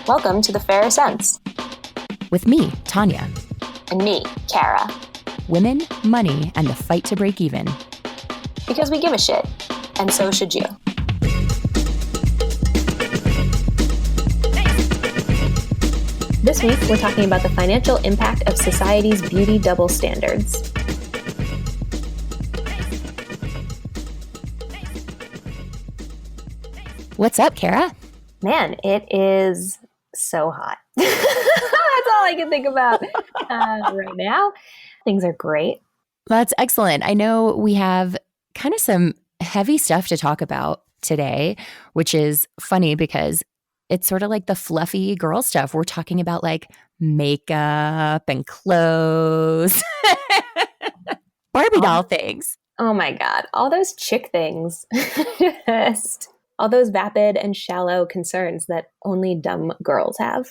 Welcome to The Fairer Sense. With me, Tanya. And me, Kara. Women, money, and the fight to break even. Because we give a shit, and so should you. This week, we're talking about the financial impact of society's beauty double standards. What's up, Kara? Man, it is so hot. That's all I can think about right now. Things are great. That's excellent. I know we have kind of some heavy stuff to talk about today, which is funny because it's sort of like the fluffy girl stuff. We're talking about like makeup and clothes, Barbie doll things. Oh my God. All those chick things. Just all those vapid and shallow concerns that only dumb girls have.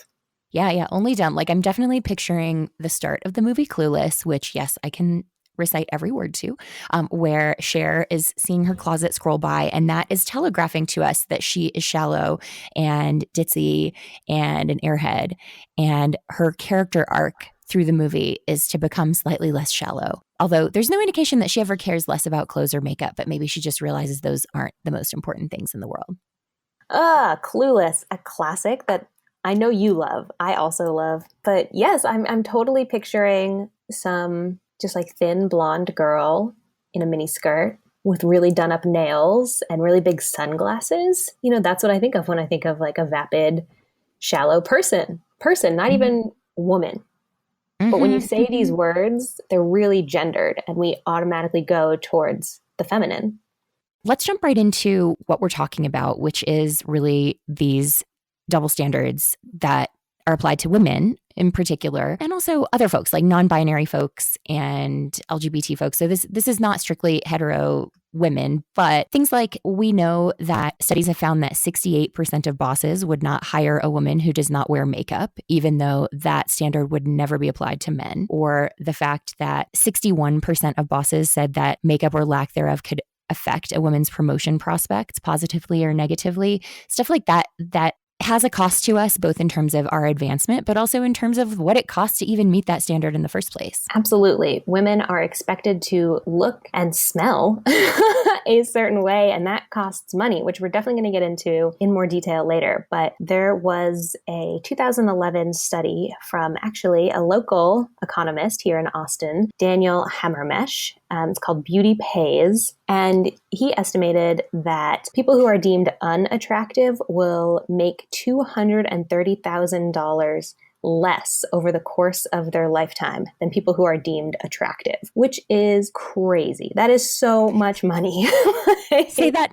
Yeah, only dumb. Like I'm definitely picturing the start of the movie Clueless, which yes, I can recite every word to, where Cher is seeing her closet scroll by, and that is telegraphing to us that she is shallow and ditzy and an airhead, and her character arc through the movie is to become slightly less shallow. Although there's no indication that she ever cares less about clothes or makeup, but maybe she just realizes those aren't the most important things in the world. Clueless, a classic that I know you love. I also love. But yes, I'm totally picturing some just like thin blonde girl in a mini skirt with really done up nails and really big sunglasses. You know, that's what I think of when I think of like a vapid, shallow person, not even woman. But when you say these words, they're really gendered and we automatically go towards the feminine. Let's jump right into what we're talking about, which is really these double standards that are applied to women in particular, and also other folks like non-binary folks and LGBT folks. So this is not strictly hetero women, but things like we know that studies have found that 68% of bosses would not hire a woman who does not wear makeup, even though that standard would never be applied to men, or the fact that 61% of bosses said that makeup or lack thereof could affect a woman's promotion prospects positively or negatively. Stuff like that has a cost to us, both in terms of our advancement, but also in terms of what it costs to even meet that standard in the first place. Absolutely. Women are expected to look and smell a certain way, and that costs money, which we're definitely going to get into in more detail later. But there was a 2011 study from actually a local economist here in Austin, Daniel Hammermesh. It's called Beauty Pays. And he estimated that people who are deemed unattractive will make $230,000 less over the course of their lifetime than people who are deemed attractive, which is crazy. That is so much money. Say that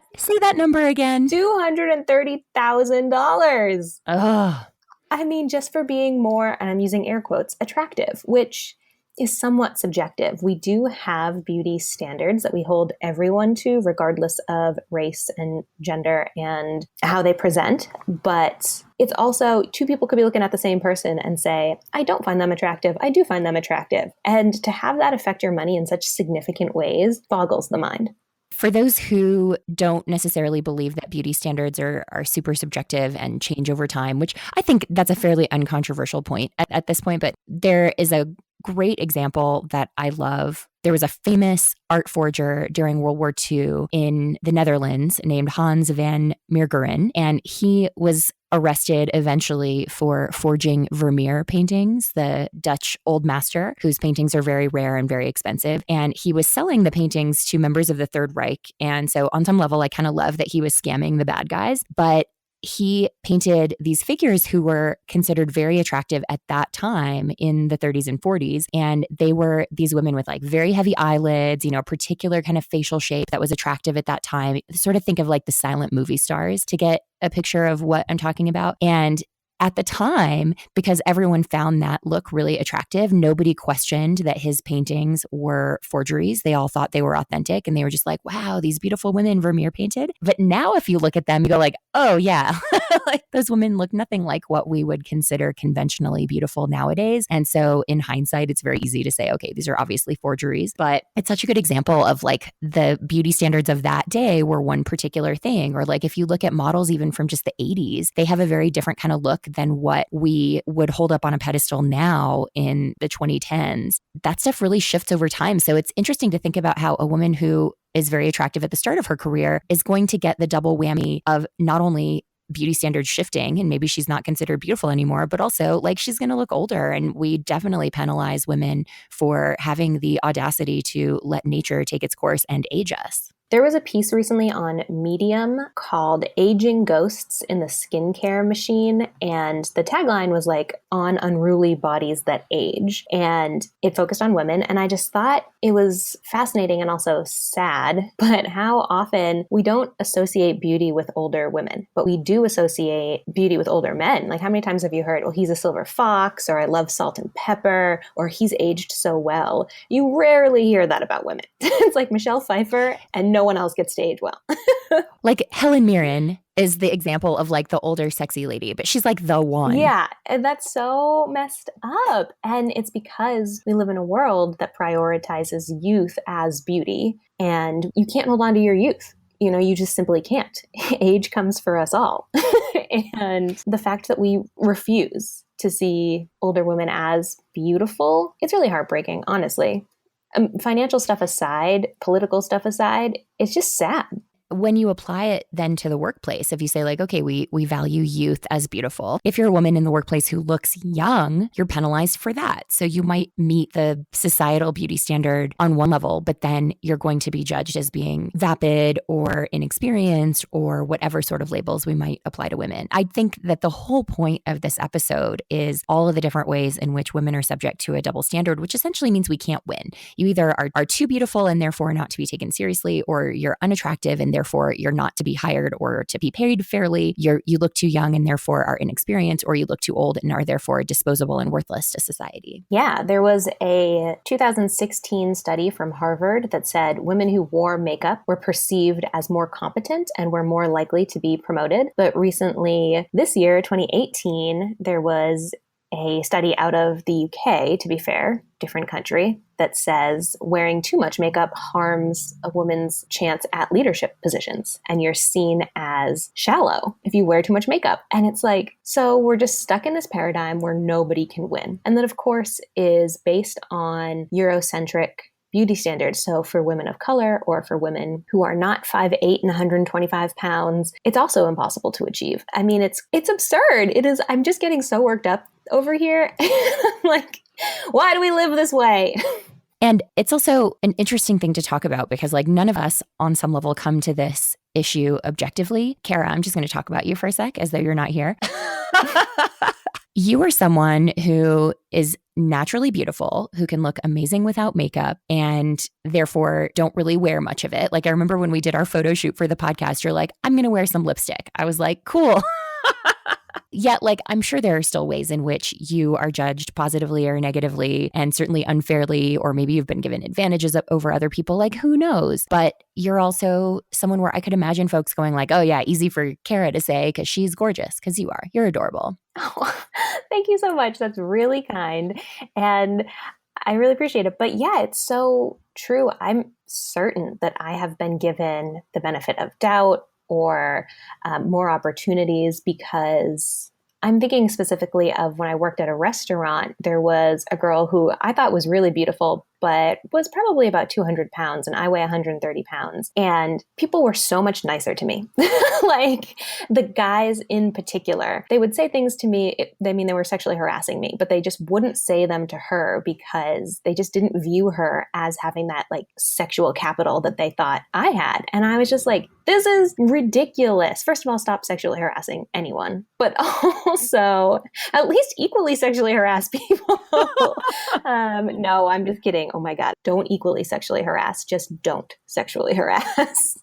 number again. $230,000. Ugh. I mean, just for being more, and I'm using air quotes, attractive, which is somewhat subjective. We do have beauty standards that we hold everyone to, regardless of race and gender and how they present. But it's also, two people could be looking at the same person and say, I don't find them attractive. I do find them attractive. And to have that affect your money in such significant ways boggles the mind. For those who don't necessarily believe that beauty standards are super subjective and change over time, which I think that's a fairly uncontroversial point at this point, but there is a great example that I love. There was a famous art forger during World War II in the Netherlands named Hans van Meegeren, and he was arrested eventually for forging Vermeer paintings, the Dutch old master, whose paintings are very rare and very expensive. And he was selling the paintings to members of the Third Reich. And so on some level, I kind of love that he was scamming the bad guys. But he painted these figures who were considered very attractive at that time in the 30s and 40s. And they were these women with like very heavy eyelids, you know, particular kind of facial shape that was attractive at that time. Sort of think of like the silent movie stars to get a picture of what I'm talking about. And at the time, because everyone found that look really attractive, nobody questioned that his paintings were forgeries. They all thought they were authentic, and they were just like, wow, these beautiful women Vermeer painted. But now if you look at them, you go like, oh yeah, like those women look nothing like what we would consider conventionally beautiful nowadays. And so in hindsight, it's very easy to say, okay, these are obviously forgeries. But it's such a good example of like the beauty standards of that day were one particular thing. Or like if you look at models even from just the 80s, they have a very different kind of look than what we would hold up on a pedestal now in the 2010s. That stuff really shifts over time. So it's interesting to think about how a woman who is very attractive at the start of her career is going to get the double whammy of not only beauty standards shifting and maybe she's not considered beautiful anymore, but also like she's going to look older. And we definitely penalize women for having the audacity to let nature take its course and age us. There was a piece recently on Medium called Aging Ghosts in the Skincare Machine. And the tagline was like, on unruly bodies that age. And it focused on women. And I just thought it was fascinating and also sad, but how often we don't associate beauty with older women, but we do associate beauty with older men. Like how many times have you heard, well, he's a silver fox, or I love salt and pepper, or he's aged so well. You rarely hear that about women. It's like Michelle Pfeiffer and no one else gets to age well. Like Helen Mirren is the example of like the older sexy lady, but she's like the one. Yeah, and that's so messed up. And it's because we live in a world that prioritizes youth as beauty, and you can't hold on to your youth. You know, you just simply can't. Age comes for us all. And the fact that we refuse to see older women as beautiful, it's really heartbreaking, honestly. Financial stuff aside, political stuff aside, it's just sad. When you apply it then to the workplace, if you say like, okay, we value youth as beautiful. If you're a woman in the workplace who looks young, you're penalized for that. So you might meet the societal beauty standard on one level, but then you're going to be judged as being vapid or inexperienced or whatever sort of labels we might apply to women. I think that the whole point of this episode is all of the different ways in which women are subject to a double standard, which essentially means we can't win. You either are too beautiful and therefore not to be taken seriously, or you're unattractive and therefore you're not to be hired or to be paid fairly. You look too young and therefore are inexperienced, or you look too old and are therefore disposable and worthless to society. Yeah, there was a 2016 study from Harvard that said women who wore makeup were perceived as more competent and were more likely to be promoted. But recently, this year, 2018, there was a study out of the UK, to be fair, different country, that says wearing too much makeup harms a woman's chance at leadership positions. And you're seen as shallow if you wear too much makeup. And it's like, so we're just stuck in this paradigm where nobody can win. And that, of course, is based on Eurocentric beauty standards. So for women of color or for women who are not 5'8" and 125 pounds, it's also impossible to achieve. I mean, it's absurd. It is. I'm just getting so worked up over here. I'm like, why do we live this way? And it's also an interesting thing to talk about because like none of us on some level come to this issue objectively. Kara, I'm just going to talk about you for a sec as though you're not here. You are someone who is naturally beautiful, who can look amazing without makeup and therefore don't really wear much of it. Like I remember when we did our photo shoot for the podcast, you're like, I'm going to wear some lipstick. I was like, cool. Yet, like, I'm sure there are still ways in which you are judged positively or negatively and certainly unfairly, or maybe you've been given advantages over other people. Like, who knows? But you're also someone where I could imagine folks going like, oh yeah, easy for Kara to say because she's gorgeous, because you are. You're adorable. Oh, thank you so much. That's really kind. And I really appreciate it. But yeah, it's so true. I'm certain that I have been given the benefit of doubt or more opportunities, because I'm thinking specifically of when I worked at a restaurant, there was a girl who I thought was really beautiful, but was probably about 200 pounds and I weigh 130 pounds. And people were so much nicer to me. Like the guys in particular, they would say things to me. They were sexually harassing me, but they just wouldn't say them to her because they just didn't view her as having that like sexual capital that they thought I had. And I was just like, this is ridiculous. First of all, stop sexually harassing anyone, but also at least equally sexually harass people. No, I'm just kidding. Oh my God. Don't equally sexually harass. Just don't sexually harass.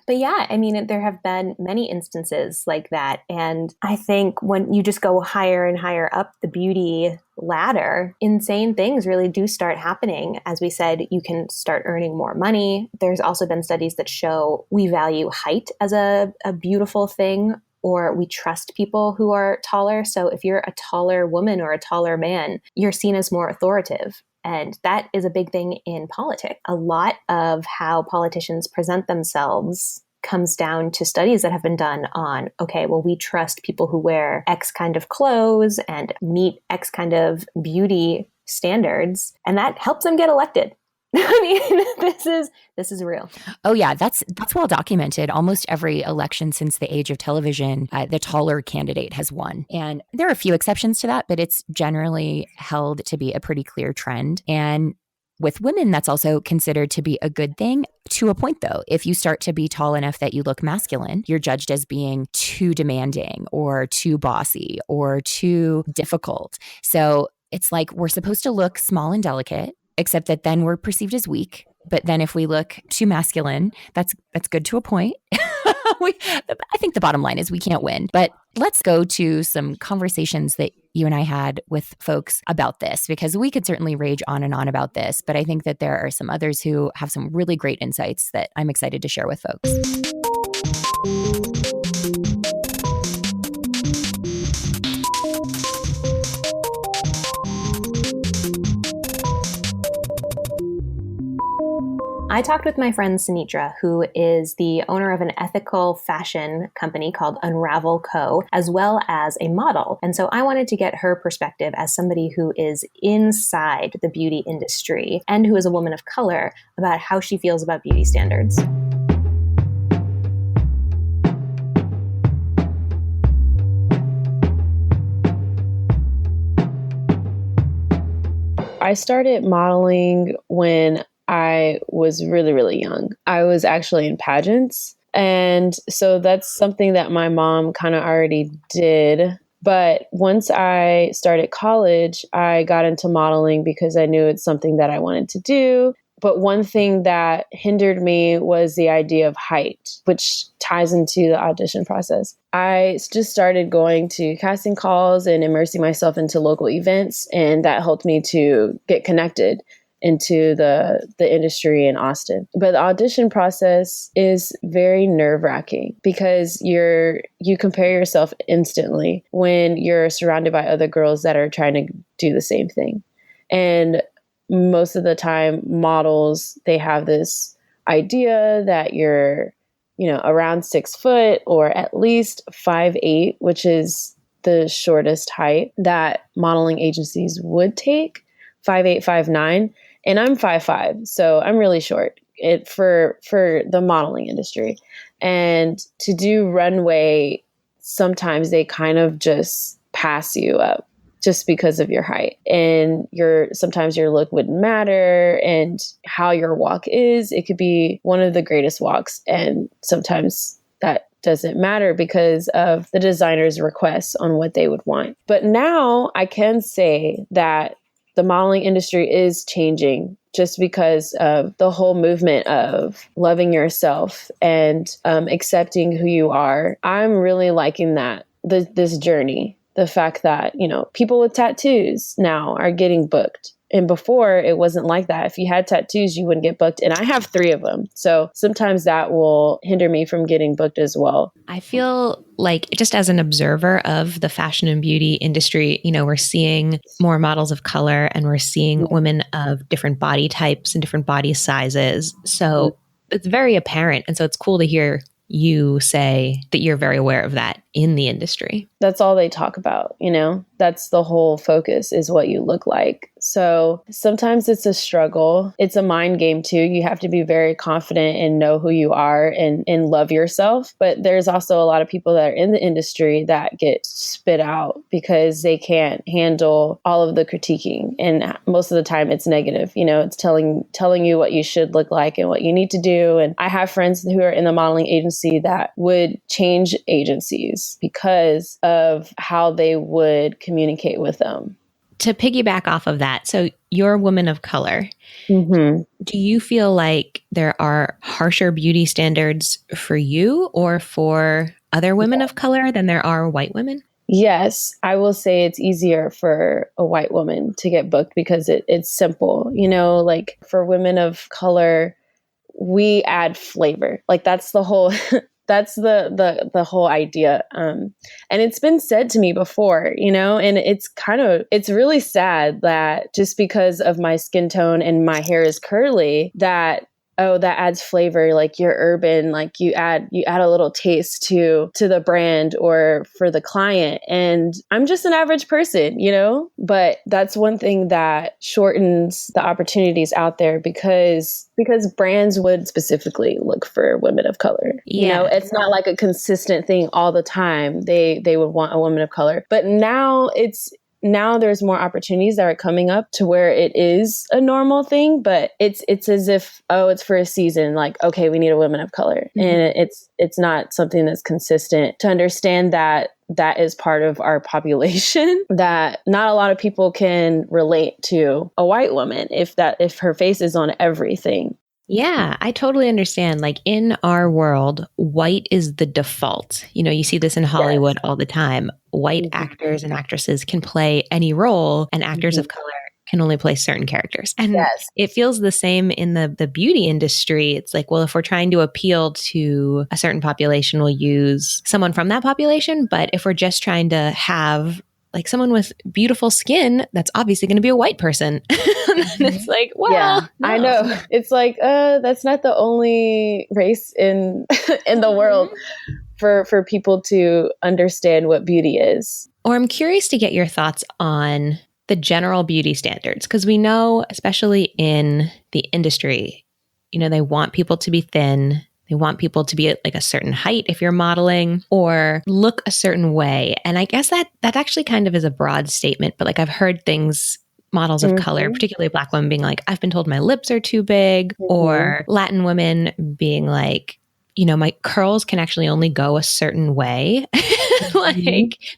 But yeah, I mean, there have been many instances like that. And I think when you just go higher and higher up the beauty ladder, insane things really do start happening. As we said, you can start earning more money. There's also been studies that show we value height as a beautiful thing, or we trust people who are taller. So if you're a taller woman or a taller man, you're seen as more authoritative. And that is a big thing in politics. A lot of how politicians present themselves comes down to studies that have been done on, okay, well, we trust people who wear X kind of clothes and meet X kind of beauty standards, and that helps them get elected. I mean, this is real. Oh yeah, that's well documented. Almost every election since the age of television, the taller candidate has won. And there are a few exceptions to that, but it's generally held to be a pretty clear trend. And with women, that's also considered to be a good thing to a point, though. If you start to be tall enough that you look masculine, you're judged as being too demanding or too bossy or too difficult. So it's like we're supposed to look small and delicate, except that then we're perceived as weak. But then if we look too masculine, that's good to a point. I think the bottom line is we can't win. But let's go to some conversations that you and I had with folks about this, because we could certainly rage on and on about this. But I think that there are some others who have some really great insights that I'm excited to share with folks. I talked with my friend Sanetra, who is the owner of an ethical fashion company called Unravel Co., as well as a model. And so I wanted to get her perspective as somebody who is inside the beauty industry and who is a woman of color about how she feels about beauty standards. I started modeling when I was really, really young. I was actually in pageants. And so that's something that my mom kind of already did. But once I started college, I got into modeling because I knew it's something that I wanted to do. But one thing that hindered me was the idea of height, which ties into the audition process. I just started going to casting calls and immersing myself into local events, and that helped me to get connected into the industry in Austin. But the audition process is very nerve-wracking because you compare yourself instantly when you're surrounded by other girls that are trying to do the same thing. And most of the time, models, they have this idea that you're, around 6 foot or at least 5'8", which is the shortest height that modeling agencies would take, 5'8", 5'9". And I'm 5'5", so I'm really short for the modeling industry. And to do runway, sometimes they kind of just pass you up just because of your height. And sometimes your look wouldn't matter, and how your walk is. It could be one of the greatest walks, and sometimes that doesn't matter because of the designer's requests on what they would want. But now I can say that the modeling industry is changing just because of the whole movement of loving yourself and accepting who you are. I'm really liking that, this journey. The fact that, people with tattoos now are getting booked. And before, it wasn't like that. If you had tattoos, you wouldn't get booked. And I have 3 of them. So sometimes that will hinder me from getting booked as well. I feel like, just as an observer of the fashion and beauty industry, we're seeing more models of color, and we're seeing women of different body types and different body sizes. So it's very apparent. And so it's cool to hear you say that you're very aware of that in the industry. That's all they talk about, that's the whole focus, is what you look like. So sometimes it's a struggle. It's a mind game too. You have to be very confident and know who you are and love yourself. But there's also a lot of people that are in the industry that get spit out because they can't handle all of the critiquing. And most of the time it's negative. It's telling you what you should look like and what you need to do. And I have friends who are in the modeling agency that would change agencies because of how they would communicate with them. To piggyback off of that, so you're a woman of color. Mm-hmm. Do you feel like there are harsher beauty standards for you or for other women of color than there are white women? Yes, I will say it's easier for a white woman to get booked because it's simple. Like for women of color, we add flavor. Like that's the whole that's the whole idea. And it's been said to me before, and it's really sad that just because of my skin tone and my hair is curly, that oh, that adds flavor, like you're urban, like you add a little taste to the brand or for the client. And I'm just an average person, you know? But that's one thing that shortens the opportunities out there because brands would specifically look for women of color. Yeah. You know, it's not like a consistent thing all the time. They would want a woman of color. But now there's more opportunities that are coming up to where it is a normal thing, but it's as if, oh, it's for a season. Like, okay, we need a woman of color. Mm-hmm. And it's not something that's consistent. To understand that is part of our population, that not a lot of people can relate to a white woman if her face is on everything. Yeah, I totally understand. Like in our world, white is the default. You know, you see this in Hollywood all the time. White actors and actresses can play any role, and actors of color can only play certain characters. And it feels the same in the beauty industry. It's like, well, if we're trying to appeal to a certain population, we'll use someone from that population. But if we're just trying to have like someone with beautiful skin, that's obviously going to be a white person. And it's like, well, no. I know. It's like, that's not the only race in the world for people to understand what beauty is. Or I'm curious to get your thoughts on the general beauty standards, because we know, especially in the industry, you know, they want people to be thin. They want people to be at like a certain height if you're modeling, or look a certain way. And I guess that actually kind of is a broad statement, but like I've heard things, models of color, particularly Black women, being like, I've been told my lips are too big, or Latin women being like, you know, my curls can actually only go a certain way. Like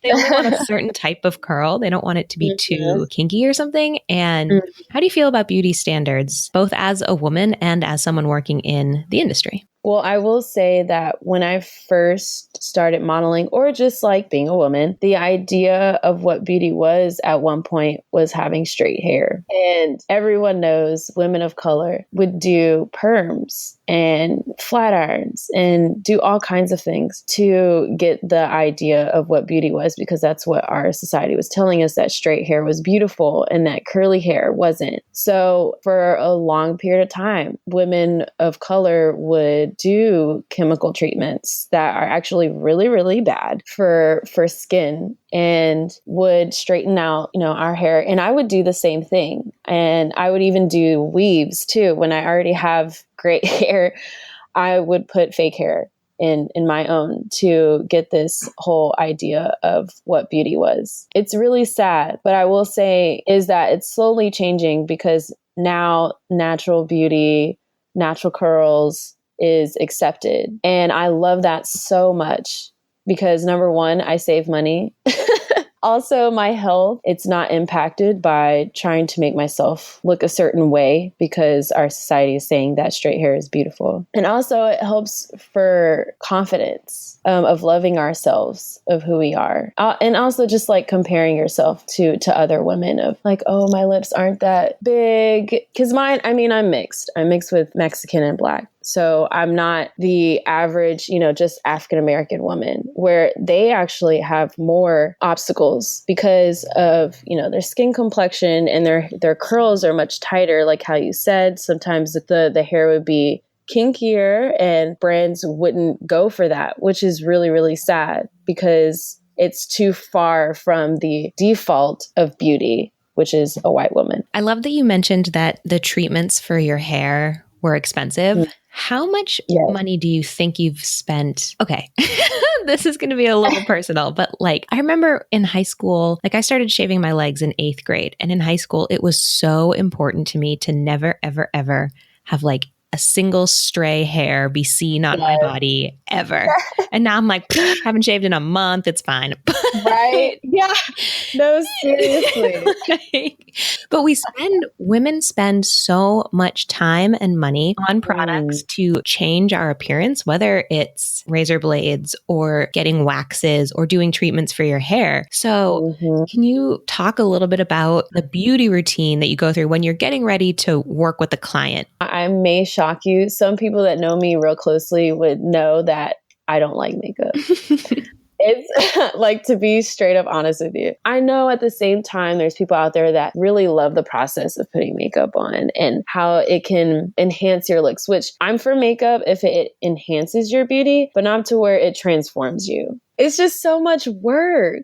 they only want a certain type of curl. They don't want it to be too kinky or something. And how do you feel about beauty standards, both as a woman and as someone working in the industry? Well, I will say that when I first started modeling, or just like being a woman, the idea of what beauty was at one point was having straight hair. And everyone knows women of color would do perms and flat irons and do all kinds of things to get the idea of what beauty was, because that's what our society was telling us, that straight hair was beautiful and that curly hair wasn't. So for a long period of time, women of color would do chemical treatments that are actually really, really bad for skin, and would straighten out, you know, our hair. And I would do the same thing. And I would even do weaves too. When I already have great hair, I would put fake hair in my own to get this whole idea of what beauty was. It's really sad, but I will say is that it's slowly changing, because now natural beauty, natural curls is accepted. And I love that so much, because number one, I save money. Also, my health, it's not impacted by trying to make myself look a certain way, because our society is saying that straight hair is beautiful. And also it helps for confidence of loving ourselves, of who we are. And also just like comparing yourself to other women, of like, oh, my lips aren't that big. Because mine, I mean, I'm mixed. I'm mixed with Mexican and Black. So I'm not the average, you know, just African-American woman, where they actually have more obstacles because of, you know, their skin complexion, and their curls are much tighter. Like how you said, sometimes the hair would be kinkier, and brands wouldn't go for that, which is really, really sad, because it's too far from the default of beauty, which is a white woman. I love that you mentioned that the treatments for your hair were expensive. How much money do you think you've spent? Okay, this is going to be a little personal, but like I remember in high school, like I started shaving my legs in 8th grade. And in high school, it was so important to me to never, ever, ever have like a single stray hair be seen on my body ever. And now I'm like, haven't shaved in a month. It's fine. Right? Yeah. No, seriously. But women spend so much time and money on products to change our appearance, whether it's razor blades or getting waxes or doing treatments for your hair. So can you talk a little bit about the beauty routine that you go through when you're getting ready to work with a client? I may shock you. Some people that know me real closely would know that I don't like makeup. It's like, to be straight up honest with you, I know at the same time there's people out there that really love the process of putting makeup on and how it can enhance your looks, which I'm for makeup if it enhances your beauty, but not to where it transforms you. It's just so much work.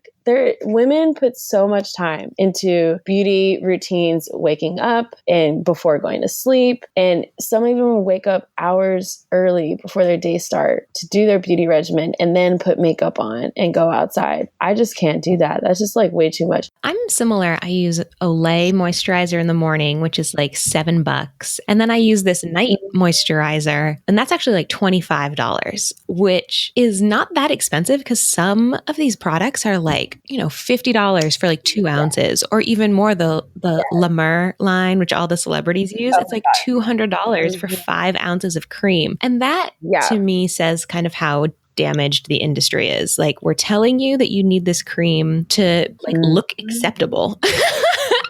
Women put so much time into beauty routines, waking up and before going to sleep. And some even wake up hours early before their day start to do their beauty regimen and then put makeup on and go outside. I just can't do that. That's just like way too much. I'm similar. I use Olay moisturizer in the morning, which is like $7. And then I use this night moisturizer, and that's actually like $25, which is not that expensive because some of these products are like, $50 for like 2 ounces, or even more. The La Mer line, which all the celebrities use, it's like $200 for 5 ounces of cream. And that to me says kind of how damaged the industry is. Like, we're telling you that you need this cream to like look acceptable.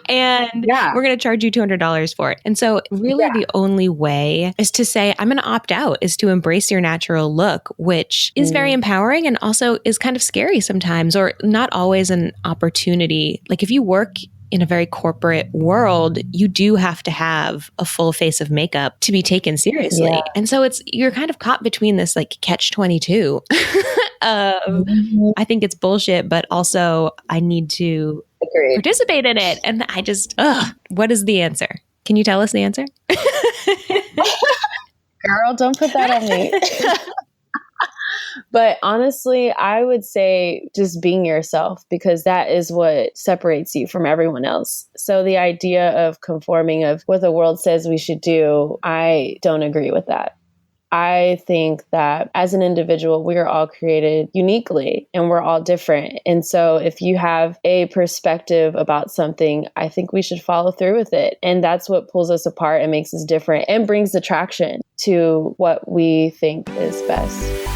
And we're going to charge you $200 for it. And so really the only way is to say, I'm going to opt out, is to embrace your natural look, which is very empowering and also is kind of scary sometimes, or not always an opportunity. Like, if you work in a very corporate world, you do have to have a full face of makeup to be taken seriously. Yeah. And so you're kind of caught between this like catch-22 of I think it's bullshit, but also I need to participate in it. And I just, what is the answer? Can you tell us the answer? Girl, don't put that on me. But honestly, I would say just being yourself, because that is what separates you from everyone else. So the idea of conforming of what the world says we should do, I don't agree with that. I think that as an individual, we are all created uniquely and we're all different. And so if you have a perspective about something, I think we should follow through with it. And that's what pulls us apart and makes us different and brings attraction to what we think is best.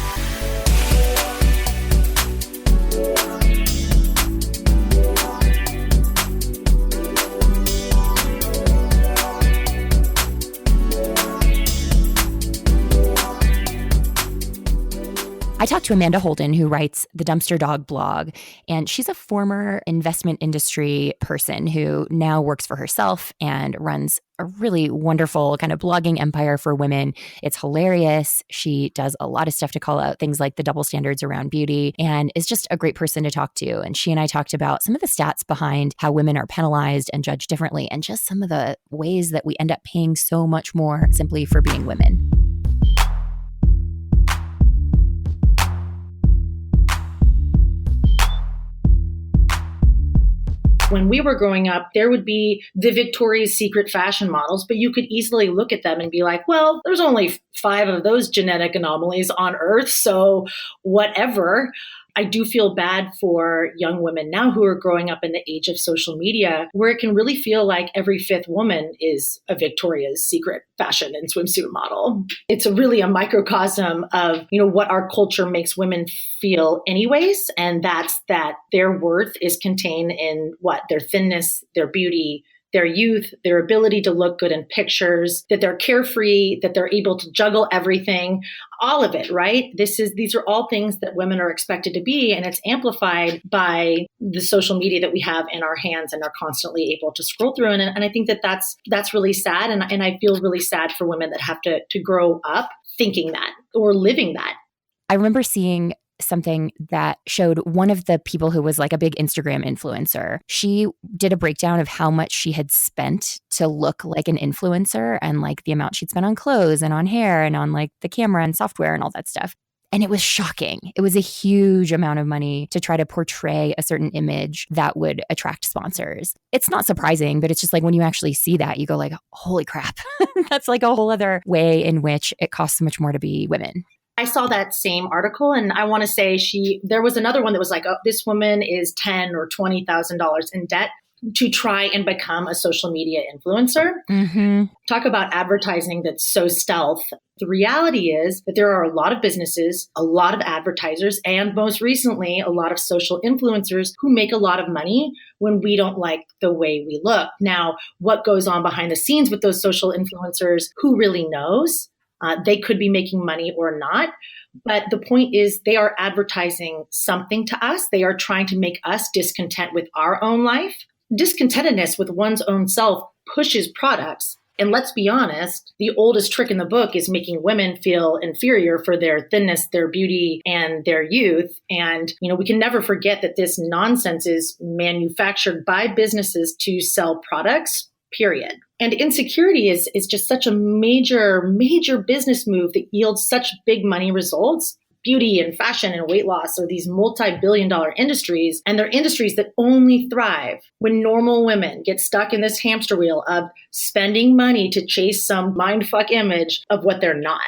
I talked to Amanda Holden, who writes the Dumpster Dog blog, and she's a former investment industry person who now works for herself and runs a really wonderful kind of blogging empire for women. It's hilarious. She does a lot of stuff to call out things like the double standards around beauty and is just a great person to talk to. And she and I talked about some of the stats behind how women are penalized and judged differently, and just some of the ways that we end up paying so much more simply for being women. When we were growing up, there would be the Victoria's Secret fashion models, but you could easily look at them and be like, well, there's only 5 of those genetic anomalies on Earth, so whatever. I do feel bad for young women now who are growing up in the age of social media, where it can really feel like every 5th woman is a Victoria's Secret fashion and swimsuit model. It's really a microcosm of, what our culture makes women feel anyways. And that's that their worth is contained in their thinness, their beauty, their youth, their ability to look good in pictures, that they're carefree, that they're able to juggle everything, all of it, right? These are all things that women are expected to be, and it's amplified by the social media that we have in our hands and are constantly able to scroll through. And I think that that's really sad. And I feel really sad for women that have to grow up thinking that or living that. I remember seeing something that showed one of the people who was like a big Instagram influencer. She did a breakdown of how much she had spent to look like an influencer and like the amount she'd spent on clothes and on hair and on like the camera and software and all that stuff. And it was shocking. It was a huge amount of money to try to portray a certain image that would attract sponsors. It's not surprising, but it's just like when you actually see that, you go like, holy crap. That's like a whole other way in which it costs so much more to be women. I saw that same article, and I want to say there was another one that was like, oh, this woman is $10,000 or $20,000 in debt to try and become a social media influencer. Mm-hmm. Talk about advertising that's so stealth. The reality is that there are a lot of businesses, a lot of advertisers, and most recently, a lot of social influencers who make a lot of money when we don't like the way we look. Now, what goes on behind the scenes with those social influencers, who really knows? They could be making money or not. But the point is they are advertising something to us. They are trying to make us discontent with our own life. Discontentedness with one's own self pushes products. And let's be honest, the oldest trick in the book is making women feel inferior for their thinness, their beauty, and their youth. And, we can never forget that this nonsense is manufactured by businesses to sell products, period. And insecurity is just such a major, major business move that yields such big money results. Beauty and fashion and weight loss are these multi-billion-dollar industries, and they're industries that only thrive when normal women get stuck in this hamster wheel of spending money to chase some mindfuck image of what they're not.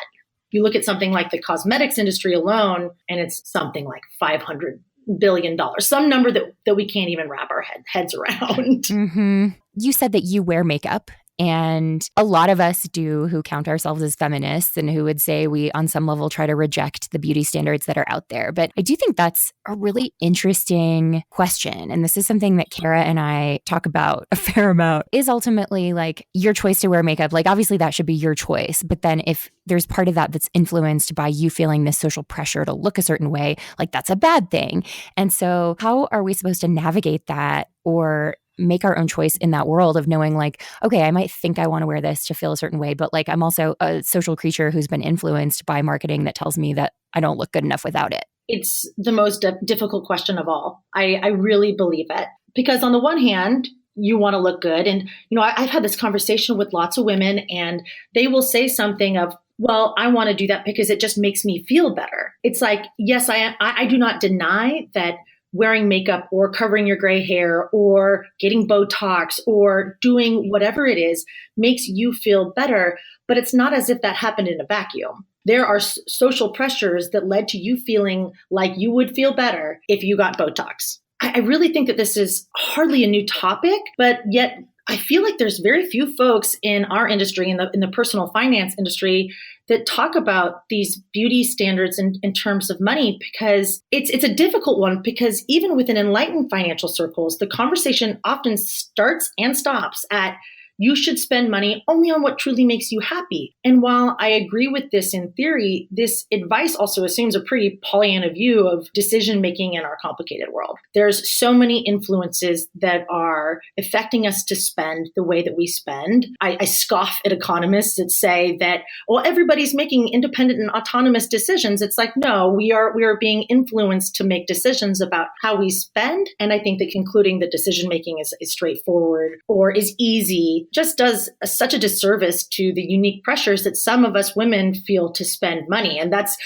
You look at something like the cosmetics industry alone, and it's something like $500 billion, some number that we can't even wrap our heads around. Mm-hmm. You said that you wear makeup. And a lot of us do who count ourselves as feminists and who would say we on some level try to reject the beauty standards that are out there. But I do think that's a really interesting question. And this is something that Kara and I talk about a fair amount, is ultimately like your choice to wear makeup. Like obviously that should be your choice. But then if there's part of that that's influenced by you feeling this social pressure to look a certain way, like that's a bad thing. And so how are we supposed to navigate that or make our own choice in that world of knowing like, okay, I might think I want to wear this to feel a certain way, but like I'm also a social creature who's been influenced by marketing that tells me that I don't look good enough without it? It's the most difficult question of all. I really believe it. Because on the one hand, you want to look good. And, I've had this conversation with lots of women and they will say something of, well, I want to do that because it just makes me feel better. It's like, yes, I do not deny that wearing makeup or covering your gray hair or getting Botox or doing whatever it is makes you feel better. But it's not as if that happened in a vacuum. There are social pressures that led to you feeling like you would feel better if you got Botox. I really think that this is hardly a new topic, but yet I feel like there's very few folks in our industry, in the personal finance industry, that talk about these beauty standards in terms of money, because it's a difficult one, because even within enlightened financial circles, the conversation often starts and stops at you should spend money only on what truly makes you happy. And while I agree with this in theory, this advice also assumes a pretty Pollyanna view of decision-making in our complicated world. There's so many influences that are affecting us to spend the way that we spend. I scoff at economists that say that, well, everybody's making independent and autonomous decisions. It's like, no, we are being influenced to make decisions about how we spend. And I think that concluding that decision-making is straightforward or is easy just does such a disservice to the unique pressures that some of us women feel to spend money. And that's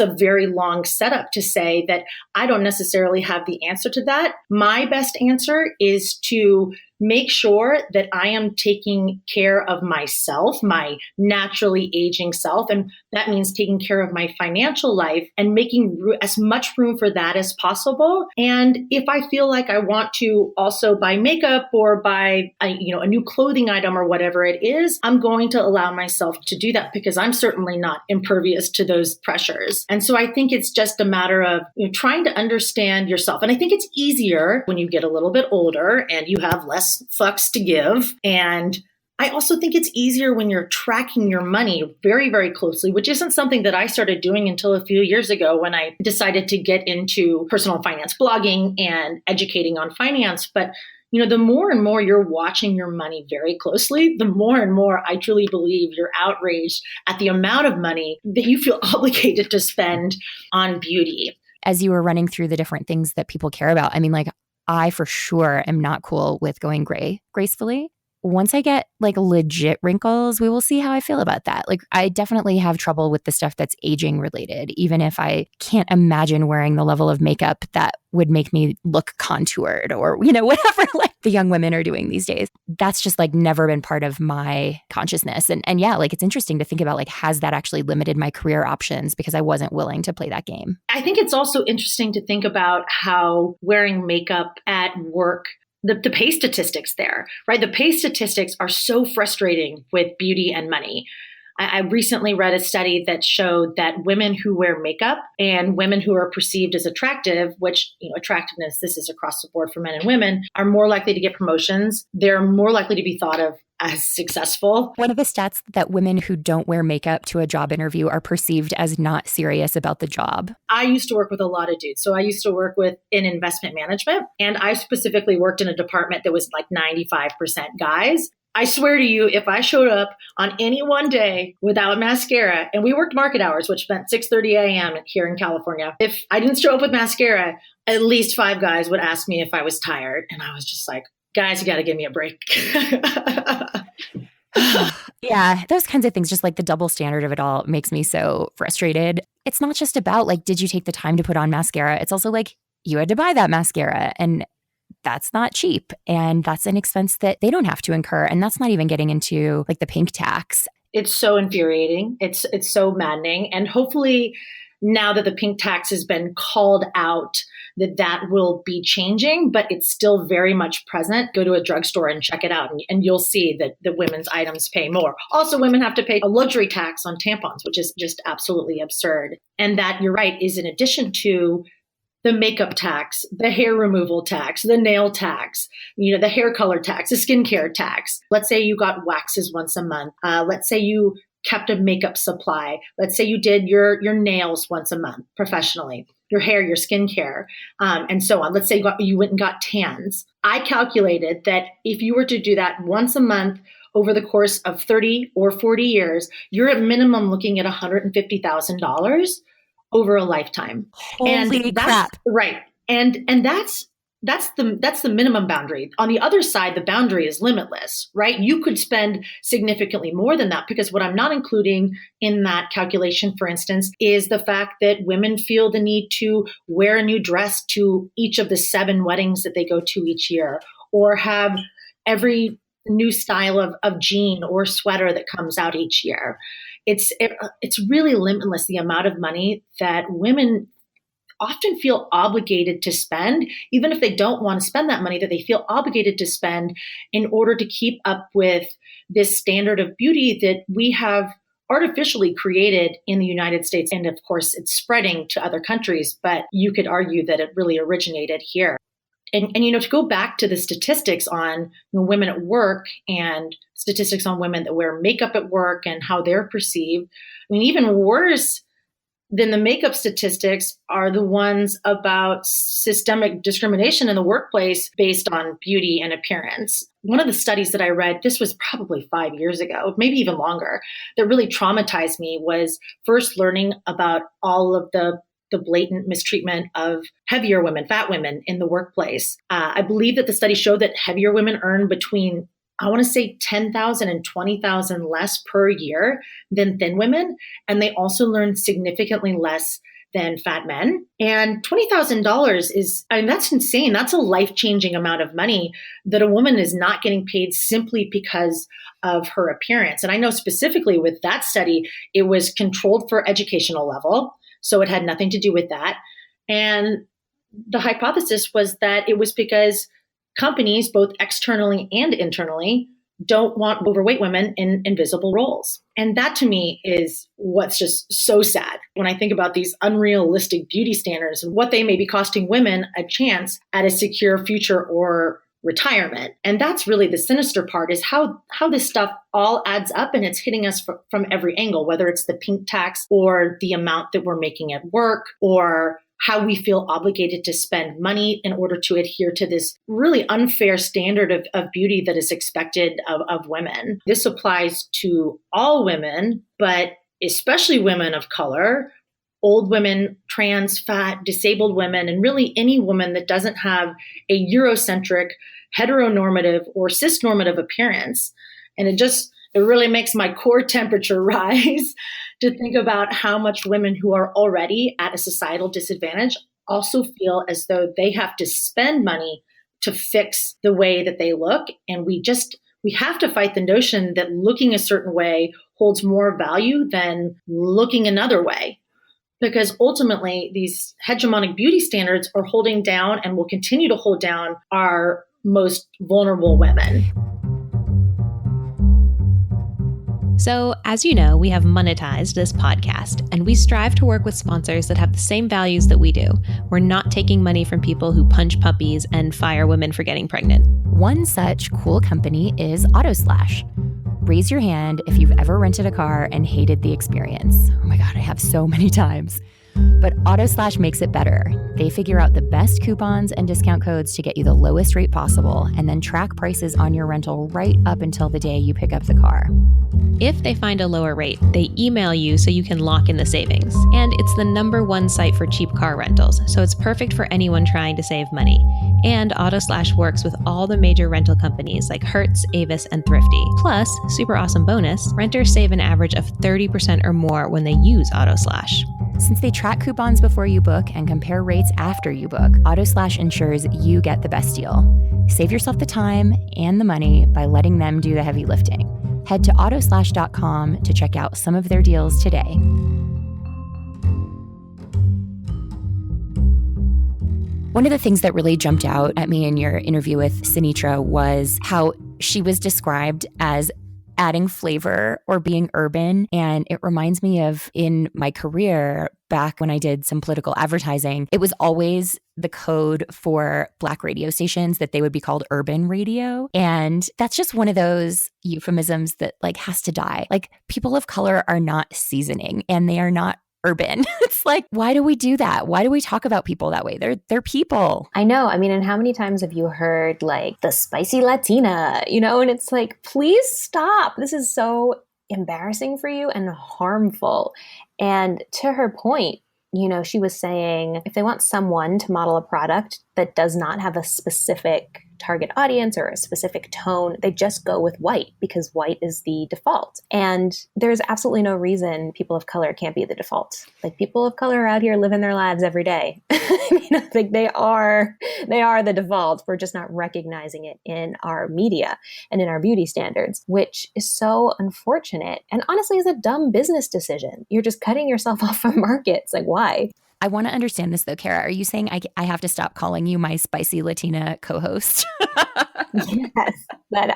a very long setup to say that I don't necessarily have the answer to that. My best answer is to make sure that I am taking care of myself, my naturally aging self. And that means taking care of my financial life and making as much room for that as possible. And if I feel like I want to also buy makeup or buy a new clothing item or whatever it is, I'm going to allow myself to do that because I'm certainly not impervious to those pressures. And so I think it's just a matter of trying to understand yourself. And I think it's easier when you get a little bit older and you have less fucks to give. And I also think it's easier when you're tracking your money very, very closely, which isn't something that I started doing until a few years ago when I decided to get into personal finance blogging and educating on finance. But the more and more you're watching your money very closely, the more and more I truly believe you're outraged at the amount of money that you feel obligated to spend on beauty. As you were running through the different things that people care about, I for sure am not cool with going gray gracefully. Once I get like legit wrinkles, we will see how I feel about that. Like I definitely have trouble with the stuff that's aging related, even if I can't imagine wearing the level of makeup that would make me look contoured or, whatever like the young women are doing these days. That's just like never been part of my consciousness. And yeah, like it's interesting to think about like, has that actually limited my career options because I wasn't willing to play that game? I think it's also interesting to think about how wearing makeup at work, the pay statistics there, right? The pay statistics are so frustrating with beauty and money. I recently read a study that showed that women who wear makeup and women who are perceived as attractive, which, attractiveness, this is across the board for men and women, are more likely to get promotions. They're more likely to be thought of as successful. One of the stats that women who don't wear makeup to a job interview are perceived as not serious about the job. I used to work with a lot of dudes. So I used to work in investment management, and I specifically worked in a department that was like 95% guys. I swear to you, if I showed up on any one day without mascara, and we worked market hours, which meant 6:30 a.m. here in California, if I didn't show up with mascara, at least 5 guys would ask me if I was tired. And I was just like, guys, you got to give me a break. Yeah, those kinds of things, just like the double standard of it all makes me so frustrated. It's not just about like, did you take the time to put on mascara? It's also like, you had to buy that mascara, and that's not cheap. And that's an expense that they don't have to incur. And that's not even getting into like the pink tax. It's so infuriating. It's so maddening. And hopefully now that the pink tax has been called out, that will be changing, but it's still very much present. Go to a drugstore and check it out, and you'll see that the women's items pay more. Also, women have to pay a luxury tax on tampons, which is just absolutely absurd. And that, you're right, is in addition to the makeup tax, the hair removal tax, the nail tax, the hair color tax, the skincare tax. Let's say you got waxes once a month. Let's say you kept a makeup supply. Let's say you did your nails once a month professionally, your hair, your skincare, and so on. Let's say you went and got tans. I calculated that if you were to do that once a month over the course of 30 or 40 years, you're at minimum looking at $150,000 over a lifetime. Holy crap. Right. And that's the minimum boundary. On the other side, the boundary is limitless, right? You could spend significantly more than that, because what I'm not including in that calculation, for instance, is the fact that women feel the need to wear a new dress to each of the 7 weddings that they go to each year, or have every new style of jean or sweater that comes out each year. It's really limitless, the amount of money that women often feel obligated to spend, even if they don't want to spend that money, that they feel obligated to spend in order to keep up with this standard of beauty that we have artificially created in the United States. And of course, it's spreading to other countries, but you could argue that it really originated here. And to go back to the statistics on women at work and statistics on women that wear makeup at work and how they're perceived, even worse than the makeup statistics are the ones about systemic discrimination in the workplace based on beauty and appearance. One of the studies that I read, this was probably 5 years ago, maybe even longer, that really traumatized me was first learning about all of the blatant mistreatment of heavier women, fat women in the workplace. I believe that the study showed that heavier women earn between, I want to say, $10,000 and $20,000 less per year than thin women. And they also learn significantly less than fat men. And $20,000 is, that's insane. That's a life-changing amount of money that a woman is not getting paid simply because of her appearance. And I know specifically with that study, it was controlled for educational level. So it had nothing to do with that. And the hypothesis was that it was because companies, both externally and internally, don't want overweight women in invisible roles. And that to me is what's just so sad when I think about these unrealistic beauty standards and what they may be costing women a chance at a secure future or retirement. And that's really the sinister part, is how this stuff all adds up, and it's hitting us from every angle, whether it's the pink tax or the amount that we're making at work, or how we feel obligated to spend money in order to adhere to this really unfair standard of beauty that is expected of women. This applies to all women, but especially women of color, old women, trans, fat, disabled women, and really any woman that doesn't have a Eurocentric, heteronormative, or cisnormative appearance. And it really makes my core temperature rise to think about how much women who are already at a societal disadvantage also feel as though they have to spend money to fix the way that they look. And we have to fight the notion that looking a certain way holds more value than looking another way. Because ultimately, these hegemonic beauty standards are holding down and will continue to hold down our most vulnerable women. So, as you know, we have monetized this podcast, and we strive to work with sponsors that have the same values that we do. We're not taking money from people who punch puppies and fire women for getting pregnant. One such cool company is AutoSlash. Raise your hand if you've ever rented a car and hated the experience. Oh my God, I have so many times. But AutoSlash makes it better. They figure out the best coupons and discount codes to get you the lowest rate possible, and then track prices on your rental right up until the day you pick up the car. If they find a lower rate, they email you so you can lock in the savings. And it's the #1 site for cheap car rentals, so it's perfect for anyone trying to save money. And AutoSlash works with all the major rental companies like Hertz, Avis, and Thrifty. Plus, super awesome bonus, renters save an average of 30% or more when they use AutoSlash. Since they track coupons before you book and compare rates after you book, AutoSlash ensures you get the best deal. Save yourself the time and the money by letting them do the heavy lifting. Head to autoslash.com to check out some of their deals today. One of the things that really jumped out at me in your interview with Sanetra was how she was described as adding flavor or being urban. And it reminds me of in my career back when I did some political advertising, it was always the code for Black radio stations that they would be called urban radio. And that's just one of those euphemisms that like has to die. Like people of color are not seasoning and they are not urban. It's like, why do we do that? Why do we talk about people that way? They're people. I know. I mean, and how many times have you heard like the spicy Latina, and it's like, please stop. This is so embarrassing for you and harmful. And to her point, she was saying if they want someone to model a product that does not have a specific target audience or a specific tone, they just go with white because white is the default. And there's absolutely no reason people of color can't be the default. Like people of color are out here living their lives every day. Like they are the default. We're just not recognizing it in our media and in our beauty standards, which is so unfortunate. And honestly, is a dumb business decision. You're just cutting yourself off from markets. Like why? I want to understand this though, Kara. Are you saying I have to stop calling you my spicy Latina co-host? Yes.